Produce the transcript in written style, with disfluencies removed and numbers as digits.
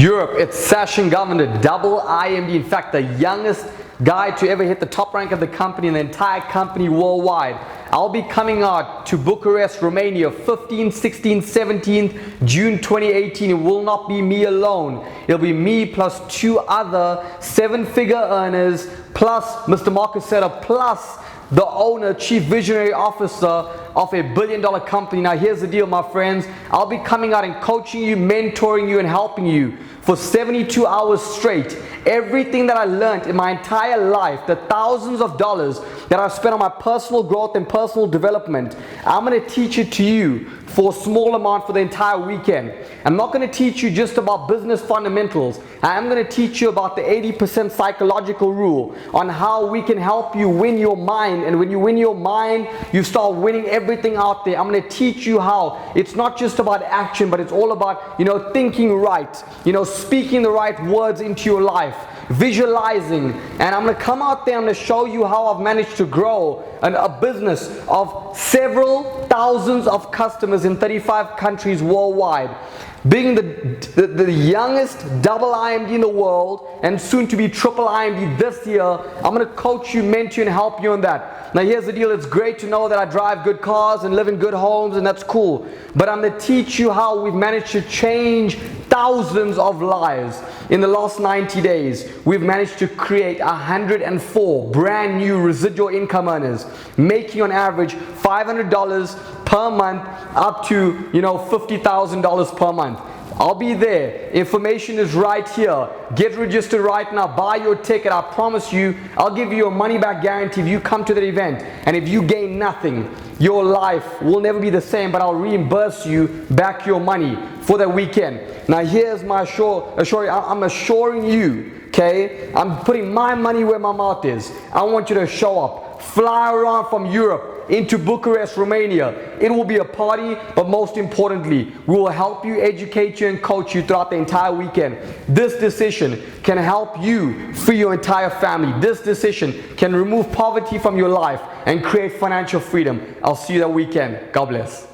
Europe, it's Sashin Govender, double IMD. In fact, the youngest guy to ever hit the top rank of the company and the entire company worldwide. I'll be coming out to Bucharest, Romania, 15th, 16th, 17th, June 2018. It will not be me alone. It'll be me plus two other seven-figure earners, plus Mr. Marcus Setter, plus the owner, chief visionary officer of a billion-dollar company. Now here's the deal, my friends. I'll be coming out and coaching you, mentoring you, and helping you for 72 hours straight. Everything that I learned in my entire life, the thousands of dollars that I've spent on my personal growth and personal development, I'm going to teach it to you for a small amount for the entire weekend. I'm not going to teach you just about business fundamentals. I'm going to teach you about the 80% psychological rule on how we can help you win your mind. And when you win your mind, you start winning everything out there. I'm going to teach you how it's not just about action, but it's all about, thinking right, speaking the right words into your life, visualizing. And I'm going to come out there, I'm going to show you how I've managed to grow a business of several thousands of customers in 35 countries worldwide, being the youngest double IMD in the world and soon to be triple IMD this year. I'm going to coach you, mentor you, and help you on that. Now here's the deal, it's great to know that I drive good cars and live in good homes, and that's cool, but I'm going to teach you how we've managed to change thousands of lives. In the last 90 days, we've managed to create 104 brand new residual income earners, making on average $500 per month up to $50,000 per month. I'll be there. Information is right here. Get registered right now. Buy your ticket. I promise you, I'll give you a money back guarantee if you come to that event. And if you gain nothing, your life will never be the same, but I'll reimburse you back your money for that weekend. Now here's my I'm assuring you, okay? I'm putting my money where my mouth is. I want you to show up. Fly around from Europe into Bucharest, Romania. It will be a party, but most importantly, we will help you, educate you, and coach you throughout the entire weekend. This decision can help you free your entire family. This decision can remove poverty from your life and create financial freedom. I'll see you that weekend. God bless.